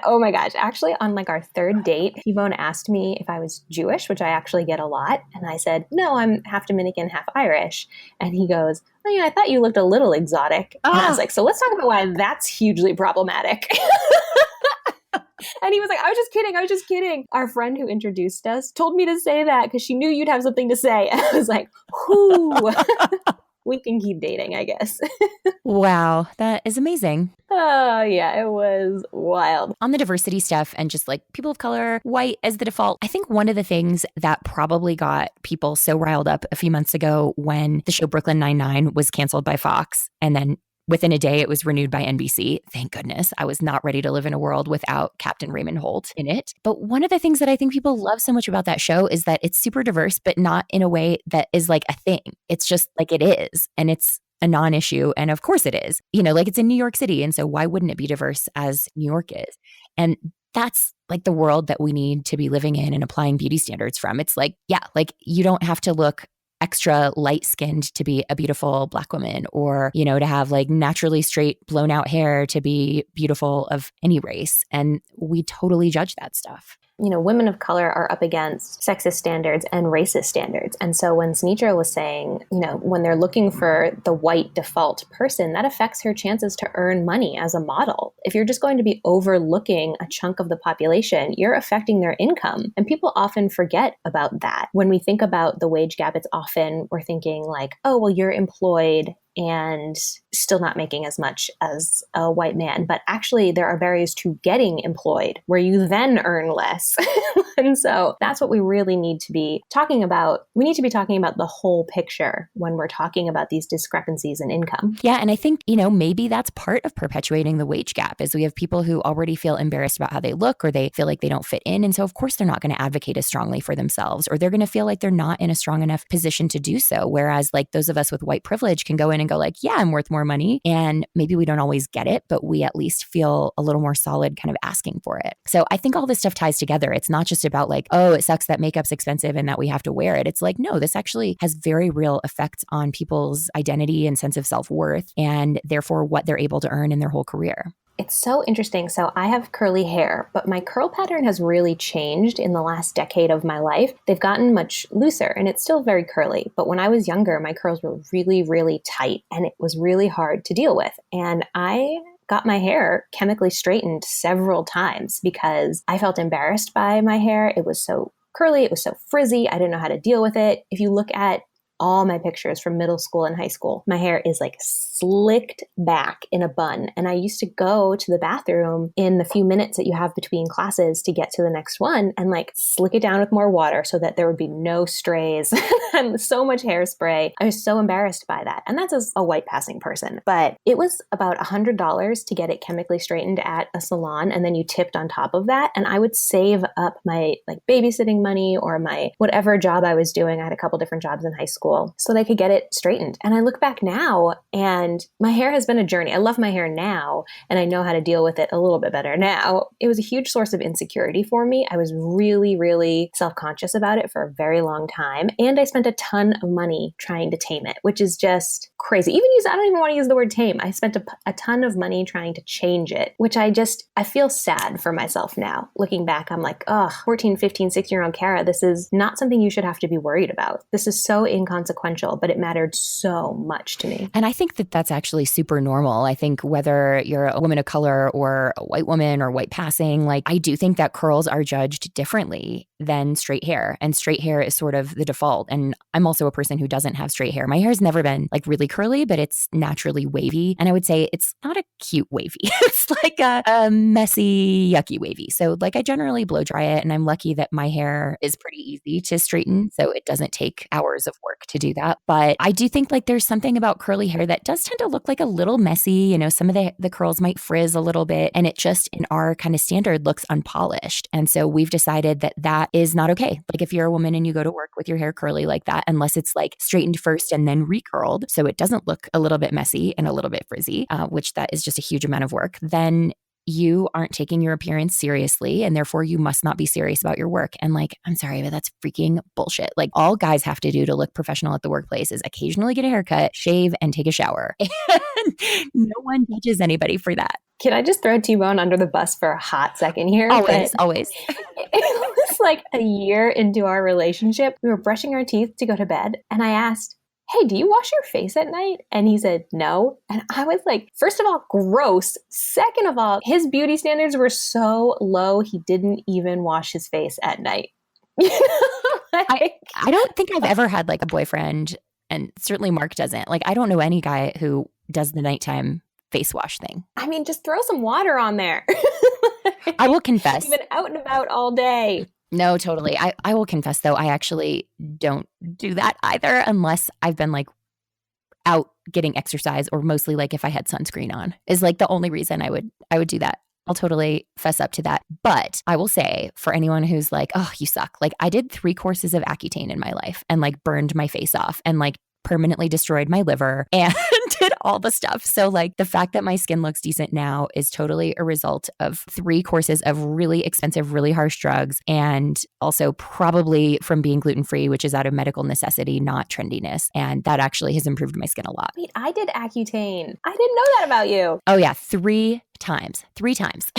Oh my gosh. Actually, on like our third date, Yvonne asked me if I was Jewish, which I actually get a lot. And I said, no, I'm half Dominican, half Irish. And he goes, oh yeah, I thought you looked a little exotic. And I was like, so let's talk about why that's hugely problematic. And he was like, I was just kidding. Our friend who introduced us told me to say that because she knew you'd have something to say. And I was like, whoo, we can keep dating, I guess. Wow, that is amazing. Oh, yeah, it was wild. On the diversity stuff and just like people of color, white as the default, I think one of the things that probably got people so riled up a few months ago when the show Brooklyn Nine-Nine was canceled by Fox and then within a day, it was renewed by NBC. Thank goodness. I was not ready to live in a world without Captain Raymond Holt in it. But one of the things that I think people love so much about that show is that it's super diverse, but not in a way that is like a thing. It's just like it is. And it's a non-issue. And of course it is. Like it's in New York City. And so why wouldn't it be diverse as New York is? And that's like the world that we need to be living in and applying beauty standards from. It's like, yeah, like you don't have to look extra light-skinned to be a beautiful Black woman or, to have like naturally straight blown out hair to be beautiful of any race. And we totally judge that stuff. Women of color are up against sexist standards and racist standards. And so when Sanetra was saying, when they're looking for the white default person, that affects her chances to earn money as a model. If you're just going to be overlooking a chunk of the population, you're affecting their income. And people often forget about that. When we think about the wage gap, it's often we're thinking like, oh, well, you're employed and still not making as much as a white man. But actually, there are barriers to getting employed where you then earn less. And so that's what we really need to be talking about. We need to be talking about the whole picture when we're talking about these discrepancies in income. Yeah. And I think, maybe that's part of perpetuating the wage gap is we have people who already feel embarrassed about how they look or they feel like they don't fit in. And so, of course, they're not going to advocate as strongly for themselves or they're going to feel like they're not in a strong enough position to do so. Whereas like those of us with white privilege can go in and go like, yeah, I'm worth more money. And maybe we don't always get it, but we at least feel a little more solid kind of asking for it. So I think all this stuff ties together. It's not just about like, oh, it sucks that makeup's expensive and that we have to wear it. It's like, no, this actually has very real effects on people's identity and sense of self-worth and therefore what they're able to earn in their whole career. It's so interesting. So I have curly hair, but my curl pattern has really changed in the last decade of my life. They've gotten much looser and it's still very curly. But when I was younger, my curls were really, really tight and it was really hard to deal with. And I got my hair chemically straightened several times because I felt embarrassed by my hair. It was so curly. It was so frizzy. I didn't know how to deal with it. If you look at all my pictures from middle school and high school, my hair is like slicked back in a bun. And I used to go to the bathroom in the few minutes that you have between classes to get to the next one and like slick it down with more water so that there would be no strays and so much hairspray. I was so embarrassed by that. And that's as a white passing person. But it was about $100 to get it chemically straightened at a salon. And then you tipped on top of that. And I would save up my like babysitting money or my whatever job I was doing. I had a couple different jobs in high school so that I could get it straightened. And I look back now and my hair has been a journey. I love my hair now and I know how to deal with it a little bit better now. It was a huge source of insecurity for me. I was really, really self-conscious about it for a very long time. And I spent a ton of money trying to tame it, which is just crazy. I don't even want to use the word tame. I spent a ton of money trying to change it, which I feel sad for myself now. Looking back, I'm like, 14, 15, 16-year-old Kara, this is not something you should have to be worried about. This is so inconsequential, but it mattered so much to me. And I think that that's actually super normal. I think whether you're a woman of color or a white woman or white passing, like I do think that curls are judged differently than straight hair. And straight hair is sort of the default. And I'm also a person who doesn't have straight hair. My hair's never been like really curly, but it's naturally wavy. And I would say it's not a cute wavy. It's like a messy, yucky wavy. So like I generally blow dry it and I'm lucky that my hair is pretty easy to straighten. So it doesn't take hours of work to do that. But I do think like there's something about curly hair that does tend to look like a little messy. You know, some of the curls might frizz a little bit and it just in our kind of standard looks unpolished. And so we've decided that that is not okay. Like if you're a woman and you go to work with your hair curly like that, unless it's like straightened first and then recurled, so it doesn't look a little bit messy and a little bit frizzy, which that is just a huge amount of work, then you aren't taking your appearance seriously and therefore you must not be serious about your work. And like, I'm sorry, but that's freaking bullshit. Like all guys have to do to look professional at the workplace is occasionally get a haircut, shave, and take a shower. And no one judges anybody for that. Can I just throw T-Bone under the bus for a hot second here? Always. It was like a year into our relationship. We were brushing our teeth to go to bed and I asked, hey, do you wash your face at night? And he said, no. And I was like, first of all, gross. Second of all, his beauty standards were so low, he didn't even wash his face at night. I don't think I've ever had like a boyfriend, and certainly Mark doesn't. Like, I don't know any guy who does the nighttime face wash thing. I mean, just throw some water on there. I will confess. You've been out and about all day. No, totally. I will confess though, I actually don't do that either unless I've been like out getting exercise or mostly like if I had sunscreen on is like the only reason I would do that. I'll totally fess up to that. But I will say for anyone who's like, oh, you suck. Like I did 3 courses of Accutane in my life and like burned my face off and like permanently destroyed my liver and did all the stuff. So like the fact that my skin looks decent now is totally a result of 3 courses of really expensive, really harsh drugs. And also probably from being gluten-free, which is out of medical necessity, not trendiness. And that actually has improved my skin a lot. Wait, I did Accutane. I didn't know that about you. Oh yeah, 3 times. 3 times.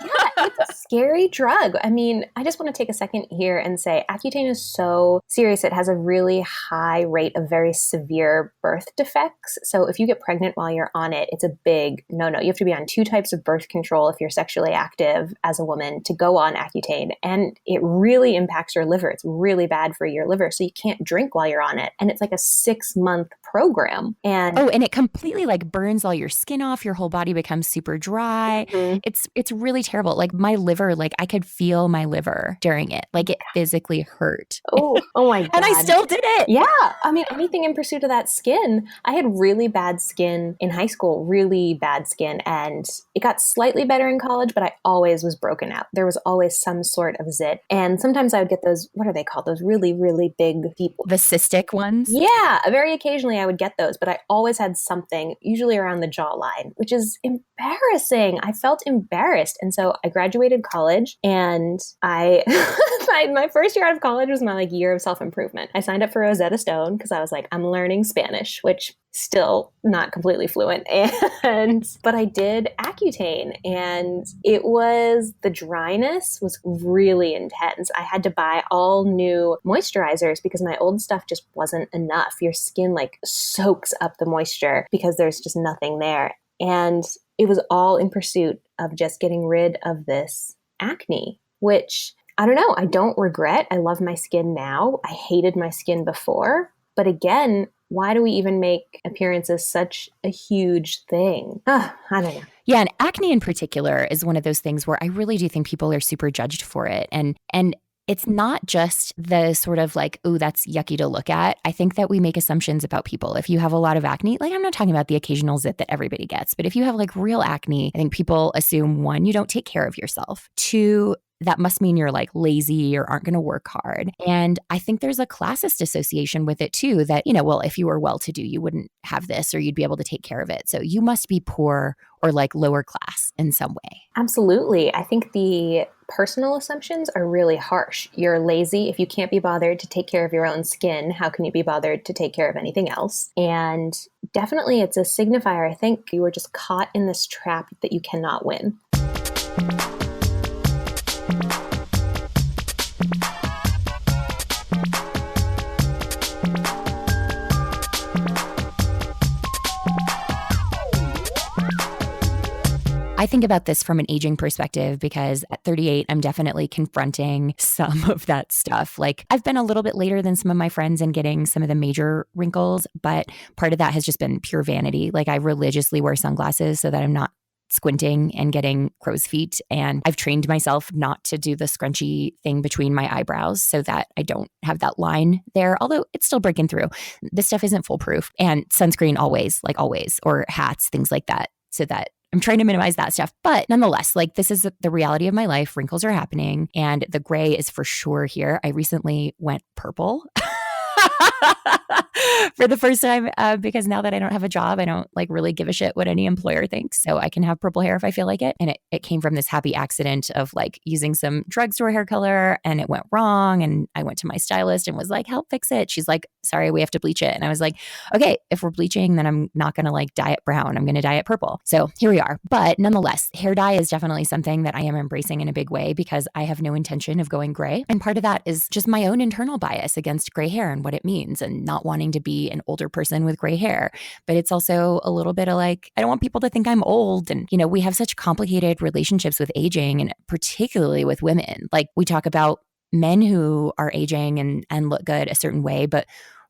Yeah, it's a scary drug. I mean, I just want to take a second here and say Accutane is so serious. It has a really high rate of very severe birth defects. So if you get pregnant while you're on it, it's a big no-no. You have to be on 2 types of birth control if you're sexually active as a woman to go on Accutane. And it really impacts your liver. It's really bad for your liver. So you can't drink while you're on it. And it's like a 6-month program. And and it completely like burns all your skin off. Your whole body becomes super dry. Mm-hmm. It's really terrible. Like my liver, like I could feel my liver during it. Like it physically hurt. Oh my God. And I still did it. Yeah. I mean, anything in pursuit of that skin. I had really bad skin in high school, really bad skin. And it got slightly better in college, but I always was broken out. There was always some sort of zit. And sometimes I would get those, what are they called? Those really, really big people. The cystic ones? Yeah. Very occasionally I would get those, but I always had something, usually around the jawline, which is embarrassing. I felt embarrassed. And so I graduated college and my first year out of college was my like year of self-improvement. I signed up for Rosetta Stone because I was like, I'm learning Spanish, which still not completely fluent. But I did Accutane, and the dryness was really intense. I had to buy all new moisturizers because my old stuff just wasn't enough. Your skin like soaks up the moisture because there's just nothing there. And it was all in pursuit of just getting rid of this acne, which I don't know. I don't regret. I love my skin now. I hated my skin before. But again, why do we even make appearances such a huge thing? I don't know. Yeah, and acne in particular is one of those things where I really do think people are super judged for it. And it's not just the sort of like, oh, that's yucky to look at. I think that we make assumptions about people. If you have a lot of acne, like I'm not talking about the occasional zit that everybody gets, but if you have like real acne, I think people assume, one, you don't take care of yourself. Two, that must mean you're like lazy or aren't going to work hard. And I think there's a classist association with it too, that, well, if you were well-to-do, you wouldn't have this or you'd be able to take care of it. So you must be poor or like lower class in some way. Absolutely. I think the personal assumptions are really harsh. You're lazy. If you can't be bothered to take care of your own skin, how can you be bothered to take care of anything else? And definitely it's a signifier. I think you were just caught in this trap that you cannot win. I think about this from an aging perspective because at 38, I'm definitely confronting some of that stuff. Like I've been a little bit later than some of my friends in getting some of the major wrinkles, but part of that has just been pure vanity. Like I religiously wear sunglasses so that I'm not squinting and getting crow's feet. And I've trained myself not to do the scrunchy thing between my eyebrows so that I don't have that line there, although it's still breaking through. This stuff isn't foolproof. And sunscreen always, or hats, things like that, so that I'm trying to minimize that stuff. But nonetheless, like this is the reality of my life. Wrinkles are happening and the gray is for sure here. I recently went purple. For the first time, because now that I don't have a job, I don't like really give a shit what any employer thinks. So I can have purple hair if I feel like it. And it came from this happy accident of like using some drugstore hair color and it went wrong. And I went to my stylist and was like, help fix it. She's like, sorry, we have to bleach it. And I was like, okay, if we're bleaching, then I'm not going to like dye it brown. I'm going to dye it purple. So here we are. But nonetheless, hair dye is definitely something that I am embracing in a big way because I have no intention of going gray. And part of that is just my own internal bias against gray hair and what it means and not wanting to be an older person with gray hair. But it's also a little bit of like, I don't want people to think I'm old. And, we have such complicated relationships with aging and particularly with women. Like we talk about men who are aging and look good a certain way, but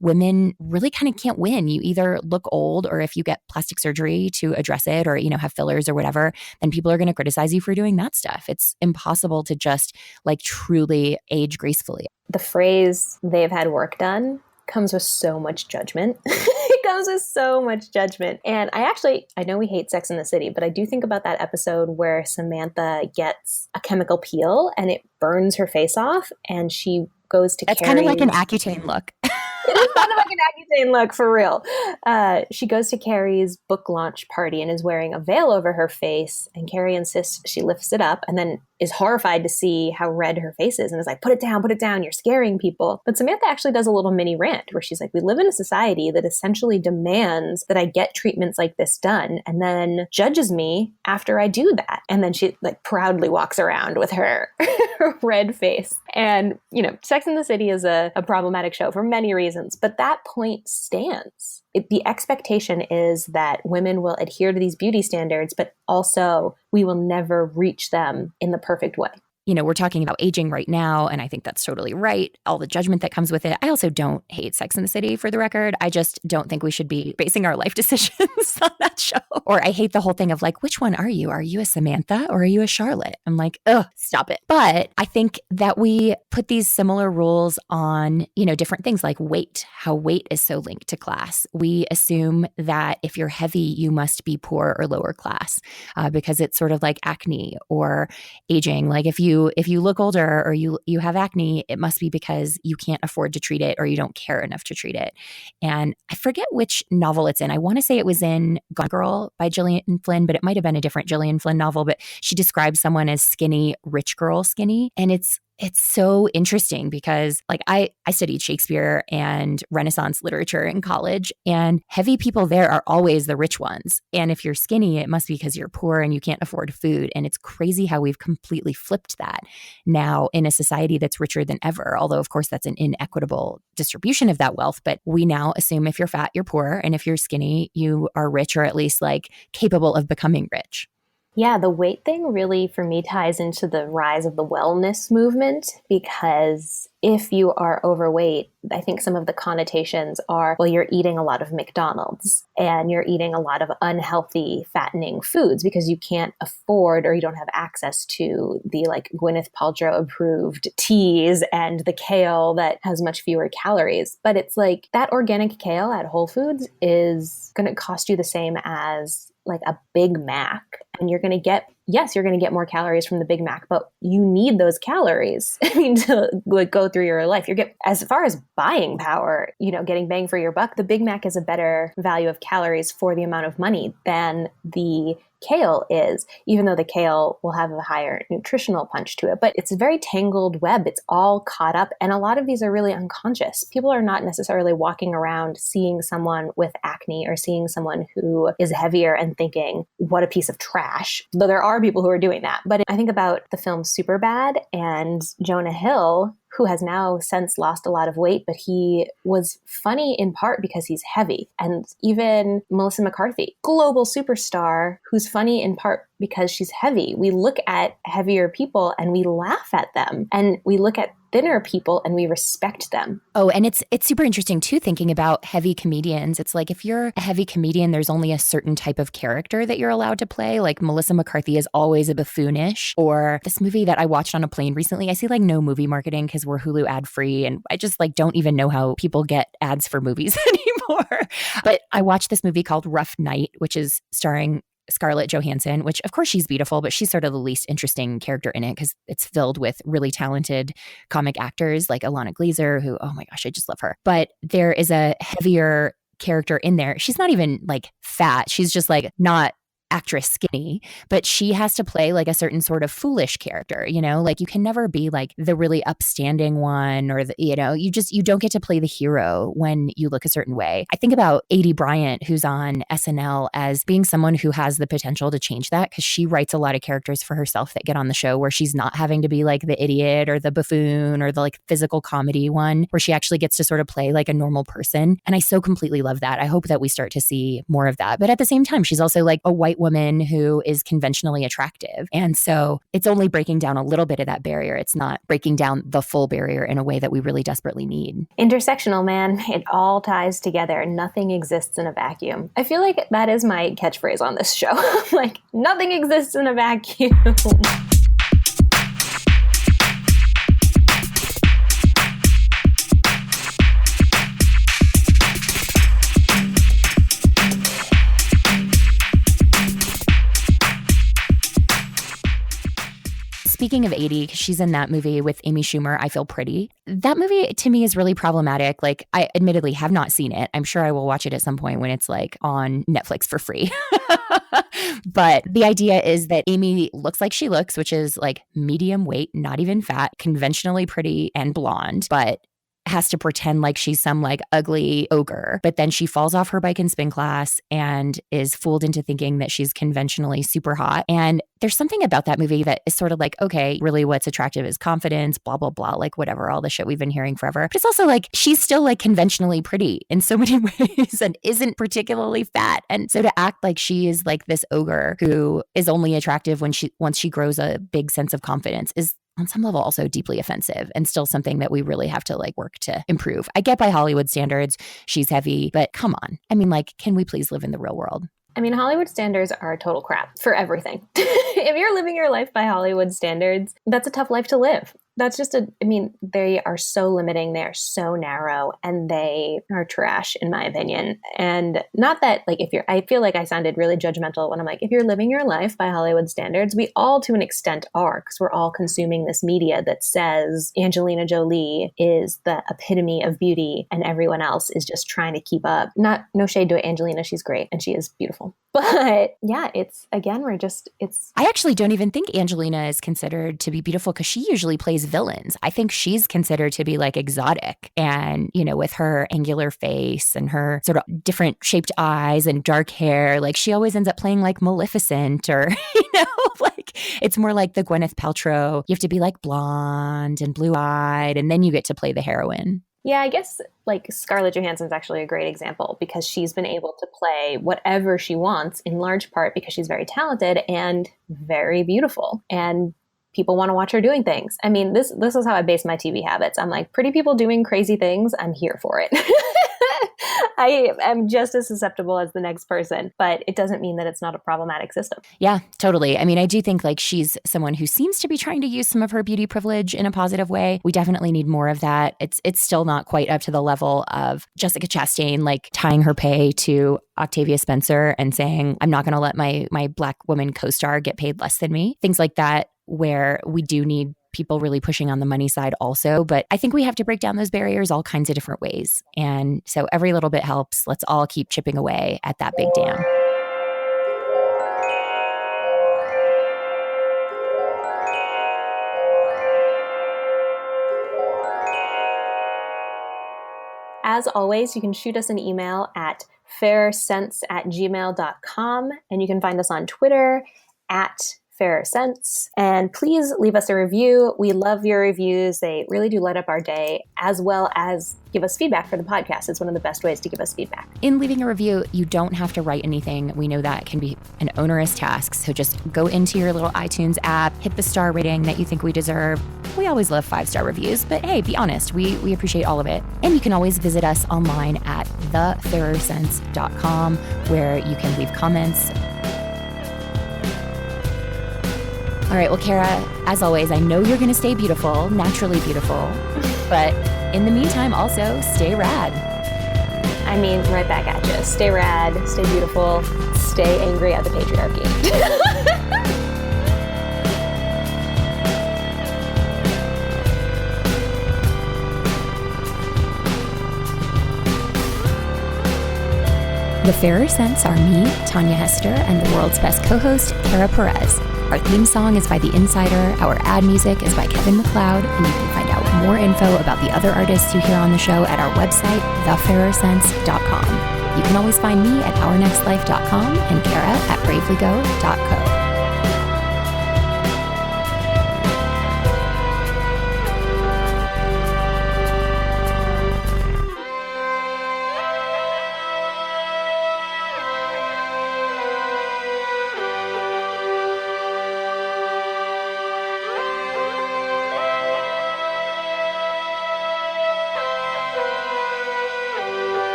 women really kind of can't win. You either look old or if you get plastic surgery to address it or, have fillers or whatever, then people are going to criticize you for doing that stuff. It's impossible to just like truly age gracefully. The phrase they've had work done comes with so much judgment. It comes with so much judgment. And I know we hate Sex in the City, but I do think about that episode where Samantha gets a chemical peel and it burns her face off and she goes to That's kind of like an Accutane look. It is kind of like an Accutane look, for real. She goes to Carrie's book launch party and is wearing a veil over her face. And Carrie insists she lifts it up and then is horrified to see how red her face is and is like, put it down, you're scaring people. But Samantha actually does a little mini rant where she's like, we live in a society that essentially demands that I get treatments like this done and then judges me after I do that. And then she like proudly walks around with her red face. And, Sex in the City is a problematic show for many reasons, but that point stands. The expectation is that women will adhere to these beauty standards, but also we will never reach them in the perfect way. We're talking about aging right now, and I think that's totally right. All the judgment that comes with it. I also don't hate Sex and the City, for the record. I just don't think we should be basing our life decisions on that show. Or I hate the whole thing of like, which one are you? Are you a Samantha or are you a Charlotte? I'm like, ugh, stop it. But I think that we put these similar rules on, different things like weight, how weight is so linked to class. We assume that if you're heavy, you must be poor or lower class because it's sort of like acne or aging. Like if you look older or you have acne, it must be because you can't afford to treat it or you don't care enough to treat it. And I forget which novel it's in. I want to say it was in Gone Girl by Gillian Flynn, but it might have been a different Gillian Flynn novel. But she describes someone as skinny, rich girl skinny. And it's It's so interesting because like I studied Shakespeare and Renaissance literature in college, and heavy people there are always the rich ones. And if you're skinny, it must be because you're poor and you can't afford food. And it's crazy how we've completely flipped that now in a society that's richer than ever. Although, of course, that's an inequitable distribution of that wealth. But we now assume if you're fat, you're poor. And if you're skinny, you are rich, or at least like capable of becoming rich. Yeah, the weight thing really for me ties into the rise of the wellness movement, because if you are overweight, I think some of the connotations are, well, you're eating a lot of McDonald's and you're eating a lot of unhealthy, fattening foods because you can't afford or you don't have access to the like Gwyneth Paltrow approved teas and the kale that has much fewer calories. But it's like that organic kale at Whole Foods is going to cost you the same as like a Big Mac, and you're going to get, yes, you're going to get more calories from the Big Mac, but you need those calories. I mean, to like go through your life. You get, as far as buying power, you know, getting bang for your buck, the Big Mac is a better value of calories for the amount of money than the kale is, even though the kale will have a higher nutritional punch to it. But it's a very tangled web. It's all caught up. And a lot of these are really unconscious. People are not necessarily walking around seeing someone with acne or seeing someone who is heavier and thinking, what a piece of trash. Though there are people who are doing that. But I think about the film Superbad and Jonah Hill, who has now since lost a lot of weight, but he was funny in part because he's heavy. And even Melissa McCarthy, global superstar, who's funny in part because she's heavy. We look at heavier people and we laugh at them, and we look at thinner people and we respect them. Oh, and it's super interesting too, thinking about heavy comedians. It's like if you're a heavy comedian, there's only a certain type of character that you're allowed to play. Like Melissa McCarthy is always a buffoonish. Or this movie that I watched on a plane recently, I see like no movie marketing because we're Hulu ad free, and I just like don't even know how people get ads for movies anymore. But I watched this movie called Rough Night, which is starring Scarlett Johansson, which of course she's beautiful, but she's sort of the least interesting character in it because it's filled with really talented comic actors like Alana Glazer, who, oh my gosh, I just love her. But there is a heavier character in there. She's not even like fat. She's just like not actress skinny, but she has to play like a certain sort of foolish character, you know, like you can never be like the really upstanding one, or the, you know, you don't get to play the hero when you look a certain way. I think about Adie Bryant, who's on SNL, as being someone who has the potential to change that, because she writes a lot of characters for herself that get on the show where she's not having to be like the idiot or the buffoon or the like physical comedy one, where she actually gets to sort of play like a normal person. And I so completely love that. I hope that we start to see more of that. But at the same time, she's also like a white woman who is conventionally attractive. And so it's only breaking down a little bit of that barrier. It's not breaking down the full barrier in a way that we really desperately need. Intersectional, man. It all ties together. Nothing exists in a vacuum. I feel like that is my catchphrase on this show. Like, nothing exists in a vacuum. Speaking of Adie, she's in that movie with Amy Schumer, I Feel Pretty. That movie to me is really problematic. Like, I admittedly have not seen it. I'm sure I will watch it at some point when it's like on Netflix for free. But the idea is that Amy looks like she looks, which is like medium weight, not even fat, conventionally pretty and blonde, but has to pretend like she's some like ugly ogre. But then she falls off her bike in spin class and is fooled into thinking that she's conventionally super hot. And there's something about that movie that is sort of like, okay, really what's attractive is confidence, blah, blah, blah, like whatever, all the shit we've been hearing forever. But it's also like, she's still like conventionally pretty in so many ways and isn't particularly fat. And so to act like she is like this ogre who is only attractive once she grows a big sense of confidence is on some level also deeply offensive, and still something that we really have to like work to improve. I get by Hollywood standards, she's heavy, but come on. I mean, like, can we please live in the real world? I mean, Hollywood standards are total crap for everything. If you're living your life by Hollywood standards, that's a tough life to live. That's just they are so limiting. They are so narrow, and they are trash, in my opinion. And not that, like, I feel like I sounded really judgmental when I'm like, if you're living your life by Hollywood standards, we all to an extent are, because we're all consuming this media that says Angelina Jolie is the epitome of beauty and everyone else is just trying to keep up. No shade to Angelina. She's great and she is beautiful. But yeah, it's again, I actually don't even think Angelina is considered to be beautiful because she usually plays villains. I think she's considered to be like exotic and, with her angular face and her sort of different shaped eyes and dark hair, like she always ends up playing like Maleficent or, like it's more like the Gwyneth Paltrow. You have to be like blonde and blue eyed and then you get to play the heroine. Yeah, I guess like Scarlett Johansson's actually a great example because she's been able to play whatever she wants in large part because she's very talented and very beautiful. And people want to watch her doing things. I mean, this is how I base my TV habits. I'm like, pretty people doing crazy things, I'm here for it. I am just as susceptible as the next person, but it doesn't mean that it's not a problematic system. Yeah, totally. I mean, I do think like she's someone who seems to be trying to use some of her beauty privilege in a positive way. We definitely need more of that. It's still not quite up to the level of Jessica Chastain, like tying her pay to Octavia Spencer and saying, I'm not going to let my Black woman co-star get paid less than me. Things like that, where we do need people really pushing on the money side also. But I think we have to break down those barriers all kinds of different ways. And so every little bit helps. Let's all keep chipping away at that big dam. As always, you can shoot us an email at fairsense@gmail.com, and you can find us on Twitter at Fairer Sense. And please leave us a review. We love your reviews. They really do light up our day, as well as give us feedback for the podcast. It's one of the best ways to give us feedback. In leaving a review, you don't have to write anything. We know that can be an onerous task. So just go into your little iTunes app, hit the star rating that you think we deserve. We always love 5-star reviews, but hey, be honest, we appreciate all of it. And you can always visit us online at thefairersense.com, where you can leave comments. All right, well, Kara, as always, I know you're going to stay beautiful, naturally beautiful, but in the meantime, also stay rad. I mean, right back at you. Stay rad, stay beautiful, stay angry at the patriarchy. The Fairer Sense are me, Tanya Hester, and the world's best co-host, Kara Perez. Our theme song is by The Insider, our ad music is by Kevin MacLeod, and you can find out more info about the other artists you hear on the show at our website, thefairersense.com. You can always find me at ournextlife.com and Kara at bravelygo.co.